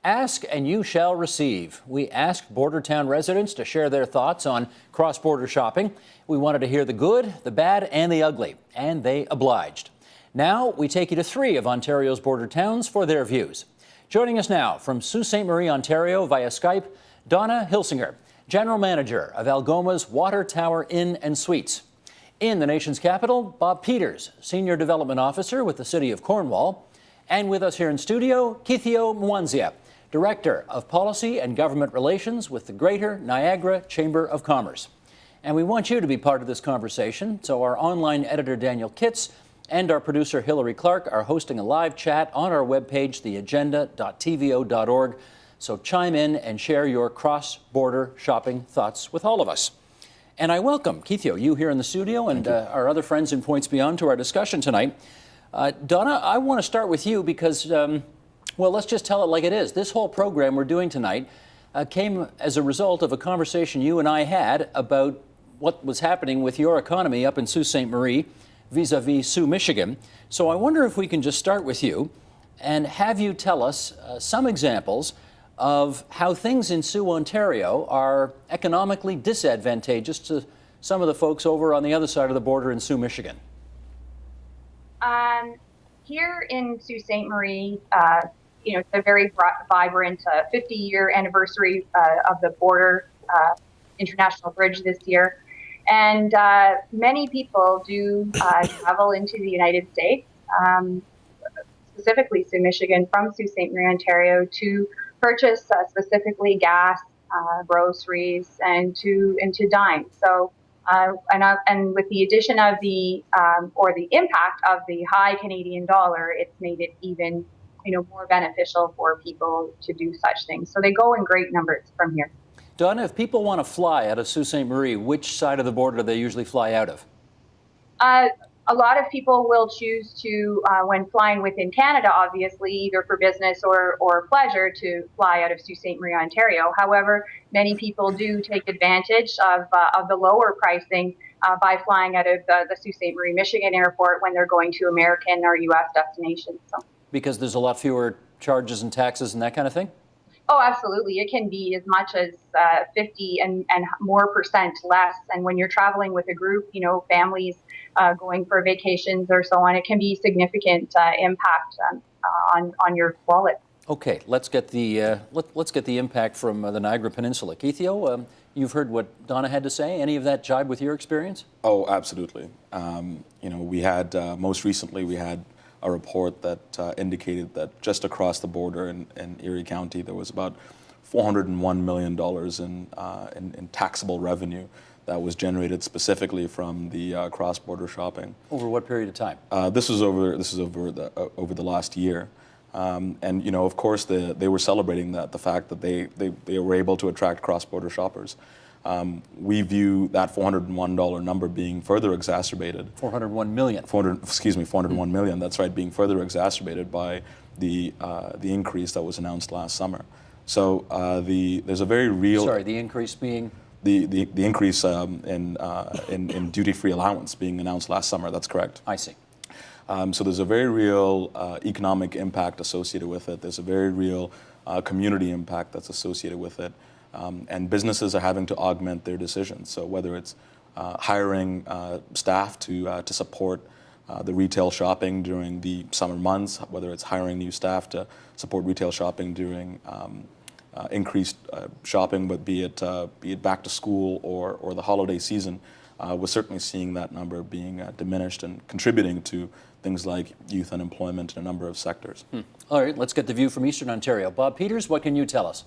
Ask and you shall receive. We asked border town residents to share their thoughts on cross-border shopping. We wanted to hear the good, the bad, and the ugly, and they obliged. Now we take you to 3 of Ontario's border towns for their views. Joining us now from Sault Ste. Marie, Ontario via Skype, Donna Hilsinger, General Manager of Algoma's Water Tower Inn and Suites. In the nation's capital, Bob Peters, Senior Development Officer with the City of Cornwall. And with us here in studio, Kithio Mwanzia, Director of Policy and Government Relations with the Greater Niagara Chamber of Commerce. And we want you to be part of this conversation, so our online editor Daniel Kitts and our producer Hilary Clark are hosting a live chat on our webpage, theagenda.tvo.org. So chime in and share your cross-border shopping thoughts with all of us. And I welcome, Kithio, you here in the studio and our other friends in Points Beyond to our discussion tonight. Donna, I want to start with you because, well, let's just tell it like it is. This whole program we're doing tonight came as a result of a conversation you and I had about what was happening with your economy up in Sault Ste. Marie vis-a-vis Sault, Michigan. So I wonder if we can just start with you and have you tell us some examples of how things in Sault, Ontario are economically disadvantageous to some of the folks over on the other side of the border in Sault, Michigan. Here in Sault Ste. Marie, it's a very vibrant 50-year anniversary of the border international bridge this year. And many people do travel into the United States, specifically Sault, Michigan, from Sault Ste. Marie, Ontario, to purchase specifically gas, groceries, and to dine. So, and with the addition of the impact of the high Canadian dollar, it's made it even more beneficial for people to do such things. So they go in great numbers from here. Donna, if people want to fly out of Sault Ste. Marie, which side of the border do they usually fly out of? A lot of people will choose to, when flying within Canada, obviously, either for business or pleasure, to fly out of Sault Ste. Marie, Ontario. However, many people do take advantage of the lower pricing by flying out of the Sault Ste. Marie, Michigan airport when they're going to American or U.S. destinations. So. Because there's a lot fewer charges and taxes and that kind of thing? Oh, absolutely. It can be as much as 50 and more % less. And when you're traveling with a group, families going for vacations or so on, it can be significant impact on your wallet. Okay, let's get the impact from the Niagara Peninsula. Kithio, you've heard what Donna had to say. Any of that jibe with your experience? Oh, absolutely. We had most recently we had a report that indicated that just across the border in Erie County, there was about $401 million in taxable revenue that was generated specifically from the cross-border shopping. Over what period of time? This is over the last year, and of course they were celebrating the fact that they were able to attract cross-border shoppers. We view that $401 number being further exacerbated. 401 million. 401 million. That's right, being further exacerbated by the increase that was announced last summer. So there's a very real. Sorry, the increase being. The increase in duty-free allowance being announced last summer. That's correct. I see. So there's a very real economic impact associated with it. There's a very real community impact that's associated with it. And businesses are having to augment their decisions. So whether it's hiring staff to support the retail shopping during the summer months, whether it's hiring new staff to support retail shopping during increased shopping, but be it back to school or the holiday season, we're certainly seeing that number being diminished and contributing to things like youth unemployment in a number of sectors. All right, let's get the view from Eastern Ontario. Bob Peters, what can you tell us?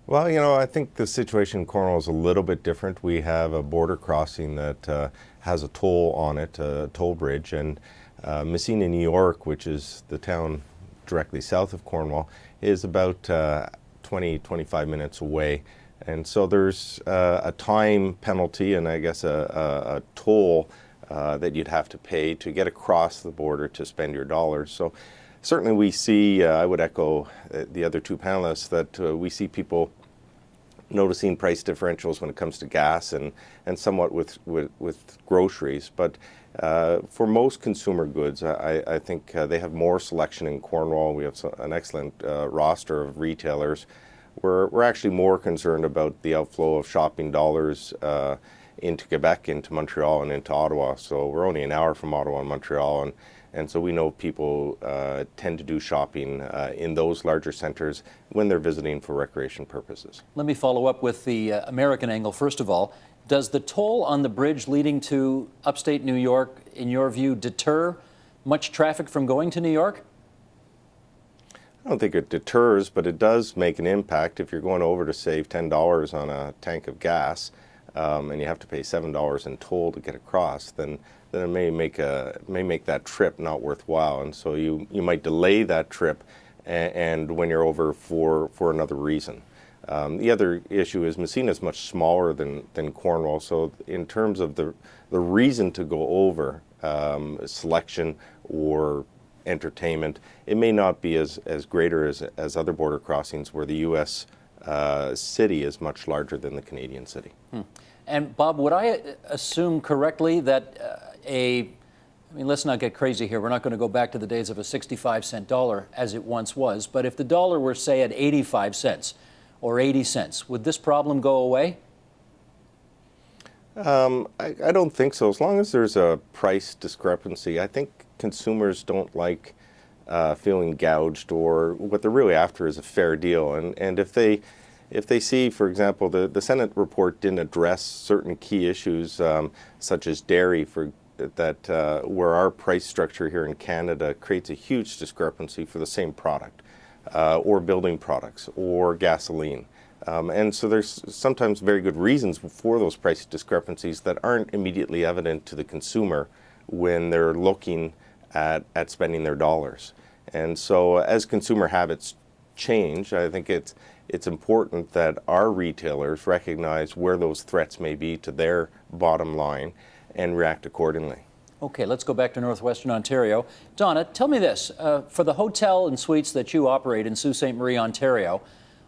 Well, I think the situation in Cornwall is a little bit different. We have a border crossing that has a toll on it, a toll bridge, and Messina, New York, which is the town directly south of Cornwall, is about 20-25 minutes away. And so there's a time penalty and I guess a toll that you'd have to pay to get across the border to spend your dollars. So certainly we see, I would echo the other two panelists, that we see people noticing price differentials when it comes to gas and somewhat with groceries. But for most consumer goods, I think they have more selection in Cornwall. We have an excellent roster of retailers. We're actually more concerned about the outflow of shopping dollars into Quebec, into Montreal, and into Ottawa. So we're only an hour from Ottawa and Montreal, and so we know people tend to do shopping in those larger centres when they're visiting for recreation purposes. Let me follow up with the American angle. First of all, does the toll on the bridge leading to upstate New York, in your view, deter much traffic from going to New York? I don't think it deters, but it does make an impact. If you're going over to save $10 on a tank of gas, and you have to pay $7 in toll to get across, then it may make that trip not worthwhile, and so you might delay that trip, and when you're over for another reason. The other issue is Massena is much smaller than Cornwall, so in terms of the reason to go over, selection or entertainment, it may not be as greater as other border crossings where the U.S. City is much larger than the Canadian city. And Bob, would I assume correctly that let's not get crazy here. We're not going to go back to the days of a 65-cent dollar as it once was, but if the dollar were, say, at 85 cents or 80 cents, would this problem go away? I don't think so. As long as there's a price discrepancy, I think consumers don't like feeling gouged, or what they're really after is a fair deal. And if they see, for example, the Senate report didn't address certain key issues such as dairy, where our price structure here in Canada creates a huge discrepancy for the same product, or building products, or gasoline. And so there's sometimes very good reasons for those price discrepancies that aren't immediately evident to the consumer when they're looking at spending their dollars. And so as consumer habits change, I think it's important that our retailers recognize where those threats may be to their bottom line and react accordingly. Okay, let's go back to Northwestern Ontario. Donna, tell me this. For the hotel and suites that you operate in Sault Ste. Marie, Ontario,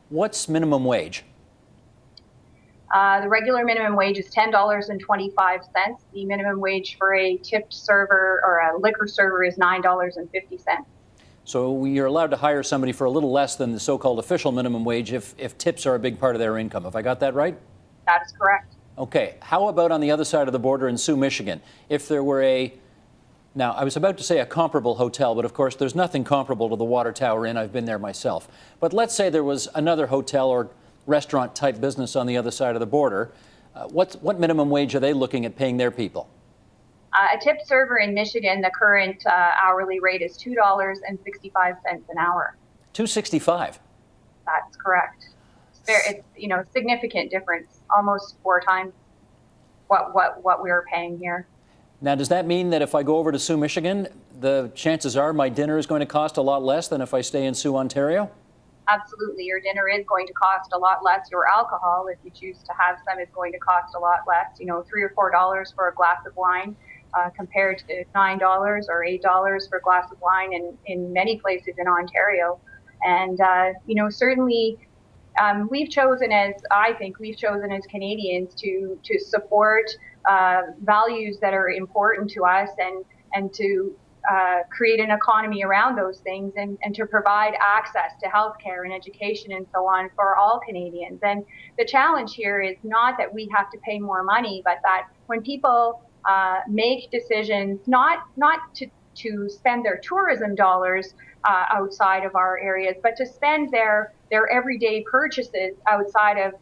what's minimum wage? The regular minimum wage is $10.25. The minimum wage for a tipped server or a liquor server is $9.50. So you're allowed to hire somebody for a little less than the so-called official minimum wage if tips are a big part of their income. Have I got that right? That is correct. Okay. How about on the other side of the border in Sault, Michigan? If there were now I was about to say a comparable hotel, but of course there's nothing comparable to the Water Tower Inn. I've been there myself. But let's say there was another hotel or restaurant type business on the other side of the border. What minimum wage are they looking at paying their people? A tipped server in Michigan, the current hourly rate is $2.65 an hour. $2.65. That's correct. It's significant difference, almost 4 times what we're paying here. Now, does that mean that if I go over to Sault, Michigan, the chances are my dinner is going to cost a lot less than if I stay in Sault, Ontario? Absolutely. Your dinner is going to cost a lot less. Your alcohol, if you choose to have some, is going to cost a lot less. $3 or $4 for a glass of wine compared to $9 or $8 for a glass of wine in many places in Ontario. And, certainly we've chosen as Canadians to support values that are important to us and to create an economy around those things and to provide access to healthcare and education and so on for all Canadians. And the challenge here is not that we have to pay more money, but that when people make decisions not to spend their tourism dollars outside of our areas, but to spend their everyday purchases outside of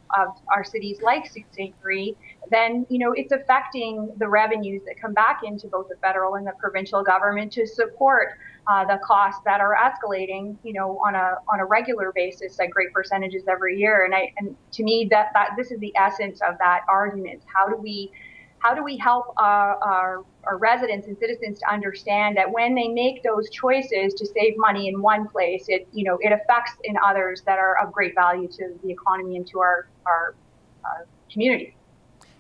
our cities like Sault Ste. Marie, then it's affecting the revenues that come back into both the federal and the provincial government to support the costs that are escalating, on a regular basis at great percentages every year. And to me, that this is the essence of that argument. How do we help our residents and citizens to understand that when they make those choices to save money in one place, it affects in others that are of great value to the economy and to our community.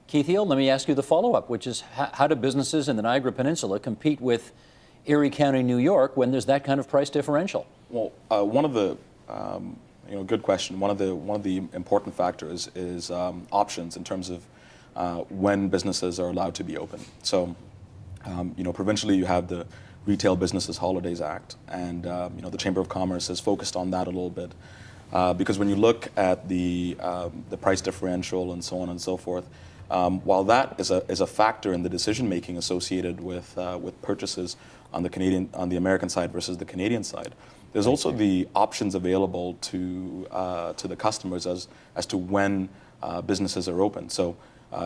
Keith Eel, let me ask you the follow-up, which is how do businesses in the Niagara Peninsula compete with Erie County, New York, when there's that kind of price differential? Well, one of the good question. One of the important factors is options in terms of when businesses are allowed to be open. So, provincially you have the Retail Businesses Holidays Act, and the Chamber of Commerce has focused on that a little bit because when you look at the price differential and so on and so forth, while that is a factor in the decision making associated with purchases on the American side versus the Canadian side, there's also the options available to the customers as to when businesses are open. So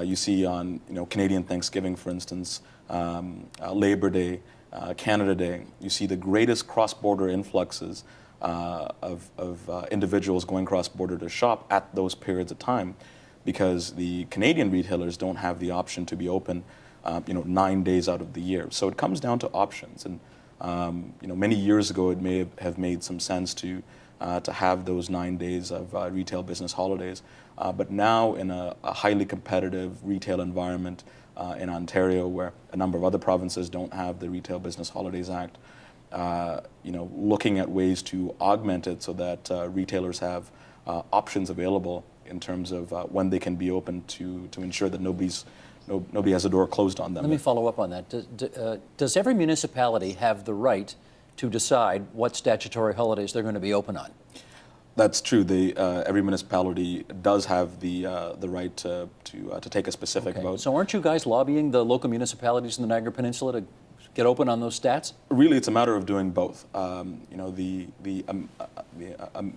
you see on Canadian Thanksgiving, for instance, Labor Day, Canada Day, you see the greatest cross-border influxes of individuals going cross-border to shop at those periods of time, because the Canadian retailers don't have the option to be open 9 days out of the year. So it comes down to options, and many years ago it may have made some sense to have those 9 days of retail business holidays, but now in a highly competitive retail environment in Ontario, where a number of other provinces don't have the Retail Business Holidays Act, looking at ways to augment it so that retailers have options available in terms of when they can be open to ensure that nobody has a door closed on them. Let me follow up on that. Does every municipality have the right to decide what statutory holidays they're going to be open on? That's true. Every municipality does have the right to take a specific vote. So aren't you guys lobbying the local municipalities in the Niagara Peninsula to get open on those stats? Really, it's a matter of doing both.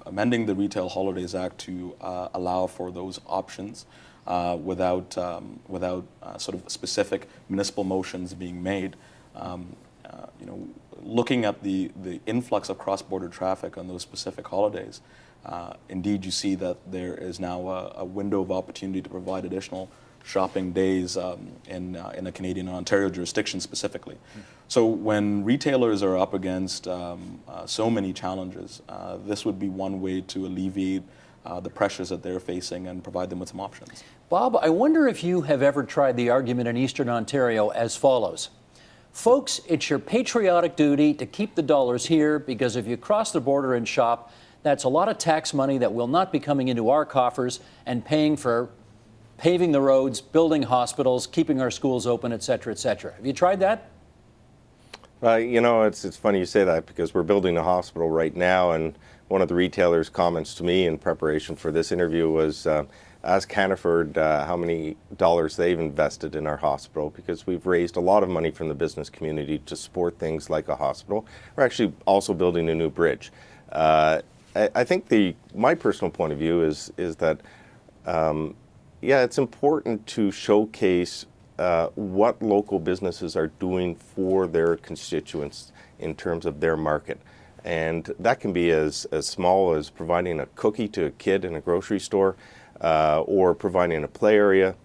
Amending the Retail Holidays Act to allow for those options without sort of specific municipal motions being made. Looking at the influx of cross-border traffic on those specific holidays, indeed you see that there is now a window of opportunity to provide additional shopping days in a Canadian and Ontario jurisdiction specifically. So when retailers are up against so many challenges, this would be one way to alleviate the pressures that they're facing and provide them with some options. Bob, I wonder if you have ever tried the argument in Eastern Ontario as follows. Folks, it's your patriotic duty to keep the dollars here, because if you cross the border and shop, that's a lot of tax money that will not be coming into our coffers and paying for paving the roads, building hospitals, keeping our schools open, et cetera, et cetera. Have you tried that? It's funny you say that, because we're building a hospital right now, and one of the retailers' comments to me in preparation for this interview was, ask Hannaford how many dollars they've invested in our hospital, because we've raised a lot of money from the business community to support things like a hospital. We're actually also building a new bridge. I think my personal point of view is that it's important to showcase what local businesses are doing for their constituents in terms of their market. And that can be as small as providing a cookie to a kid in a grocery store or providing a play area.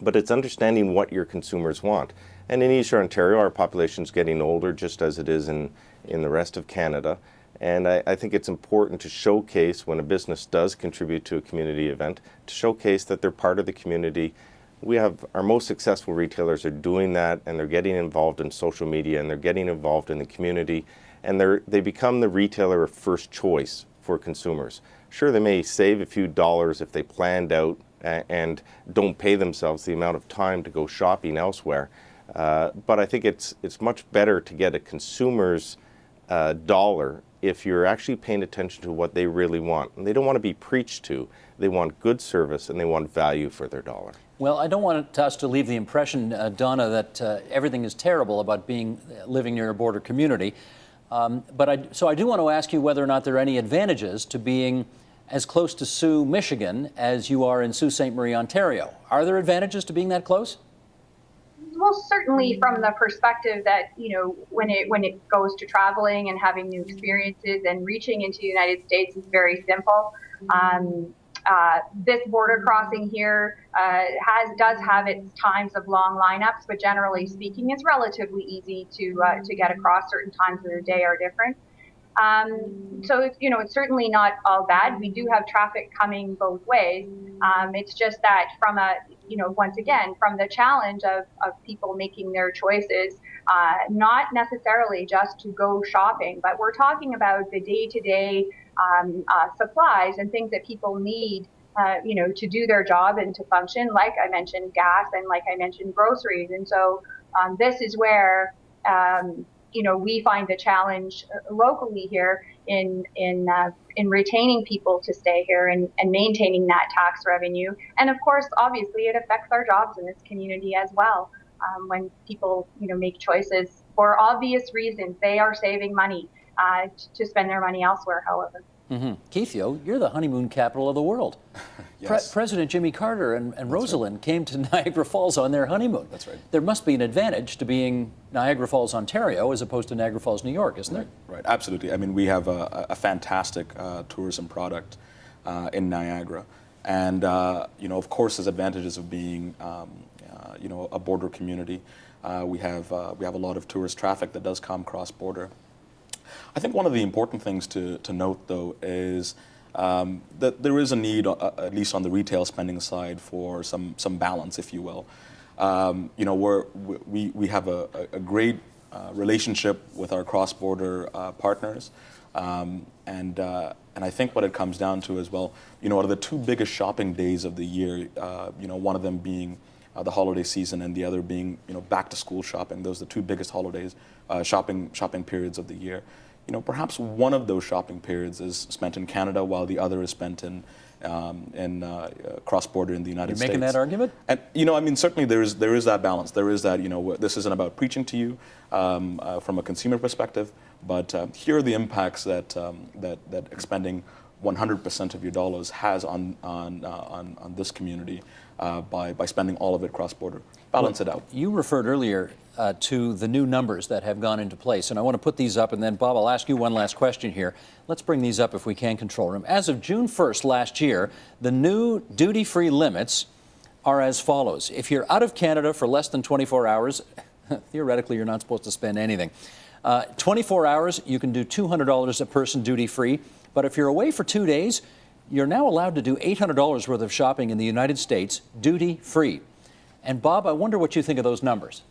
But it's understanding what your consumers want. And in Eastern Ontario, our population is getting older, just as it is in the rest of Canada. And I think it's important to showcase, when a business does contribute to a community event, to showcase that they're part of the community. We have our most successful retailers are doing that, and they're getting involved in social media, and they're getting involved in the community, and they become the retailer of first choice for consumers. Sure, they may save a few dollars if they planned out and don't pay themselves the amount of time to go shopping elsewhere. But I think it's much better to get a consumer's dollar if you're actually paying attention to what they really want. And they don't want to be preached to. They want good service, and they want value for their dollar. Well, I don't want us to leave the impression, Donna, that everything is terrible about living near a border community. So I do want to ask you whether or not there are any advantages to being as close to Sault, Michigan, as you are in Sault Ste. Marie, Ontario. Are there advantages to being that close? Well, certainly from the perspective that, when it goes to traveling and having new experiences and reaching into the United States is very simple. This border crossing here does have its times of long lineups, but generally speaking, it's relatively easy to get across. Certain times of the day are different. So it's certainly not all bad. We do have traffic coming both ways. It's just that from once again, from the challenge of people making their choices, not necessarily just to go shopping, but we're talking about the day-to-day supplies and things that people need, to do their job and to function. Like I mentioned, gas, and like I mentioned, groceries. And so this is where we find the challenge locally here in retaining people to stay here and maintaining that tax revenue. And of course, obviously, it affects our jobs in this community as well. When people, make choices for obvious reasons, they are saving money to spend their money elsewhere, however. Mm-hmm. Keith, you're the honeymoon capital of the world. Yes. President Jimmy Carter and Rosalind came to Niagara Falls on their honeymoon. That's right. There must be an advantage to being Niagara Falls, Ontario, as opposed to Niagara Falls, New York, isn't there? Right, absolutely. I mean, we have a fantastic tourism product in Niagara. And, of course, there's advantages of being, a border community. We have a lot of tourist traffic that does come cross-border. I think one of the important things to note, though, is that there is a need, at least on the retail spending side, for some balance, if you will. We have a great relationship with our cross-border partners, and I think what it comes down to as well, out of the two biggest shopping days of the year, one of them being the holiday season and the other being, back to school shopping. Those are the two biggest holidays, shopping periods of the year. Perhaps one of those shopping periods is spent in Canada, while the other is spent in cross-border in the United States. You're making that argument? And certainly there is that balance. There is that. This isn't about preaching to you from a consumer perspective, but here are the impacts that expending 100% of your dollars has on this community by spending all of it cross-border. Balance it out. You referred earlier to the new numbers that have gone into place, and I want to put these up, and then, Bob, I'll ask you one last question here. Let's bring these up if we can control them. As of June 1st last year, the new duty-free limits are as follows. If you're out of Canada for less than 24 hours, theoretically you're not supposed to spend anything. 24 hours, you can do $200 a person duty-free, but if you're away for 2 days, you're now allowed to do $800 worth of shopping in the United States duty-free. And Bob, I wonder what you think of those numbers.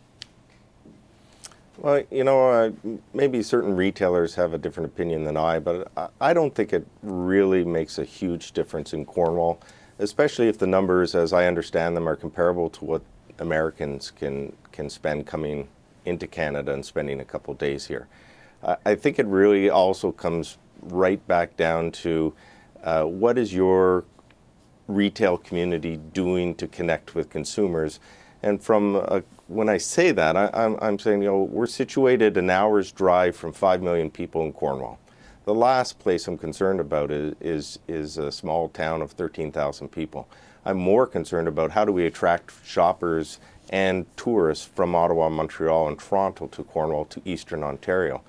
Well, maybe certain retailers have a different opinion than I, but I don't think it really makes a huge difference in Cornwall, especially if the numbers, as I understand them, are comparable to what Americans can spend coming into Canada and spending a couple days here. I think it really also comes right back down to what is your retail community doing to connect with consumers. And when I say that, I'm saying, we're situated an hour's drive from 5 million people in Cornwall. The last place I'm concerned about is a small town of 13,000 people. I'm more concerned about how do we attract shoppers and tourists from Ottawa, Montreal, and Toronto to Cornwall, to Eastern Ontario.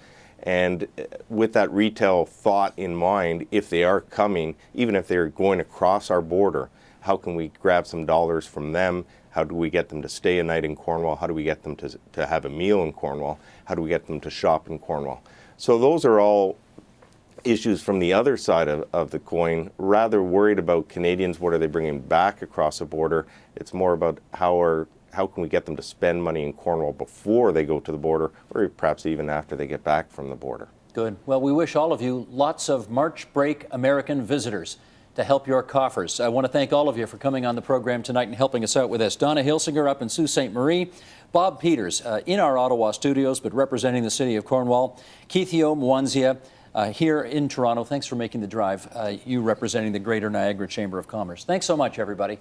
And with that retail thought in mind, if they are coming, even if they're going across our border, how can we grab some dollars from them? How do we get them to stay a night in Cornwall? How do we get them to have a meal in Cornwall? How do we get them to shop in Cornwall? So those are all issues from the other side of the coin. Rather worried about Canadians, what are they bringing back across the border? It's more about how can we get them to spend money in Cornwall before they go to the border, or perhaps even after they get back from the border. Good. Well, we wish all of you lots of March break American visitors to help your coffers. I want to thank all of you for coming on the program tonight and helping us out with this. Donna Hilsinger up in Sault Ste. Marie, Bob Peters in our Ottawa studios, but representing the city of Cornwall, Keithio Mwanzia here in Toronto. Thanks for making the drive, you representing the Greater Niagara Chamber of Commerce. Thanks so much, everybody.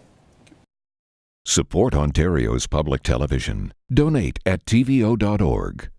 Support Ontario's public television. Donate at tvo.org.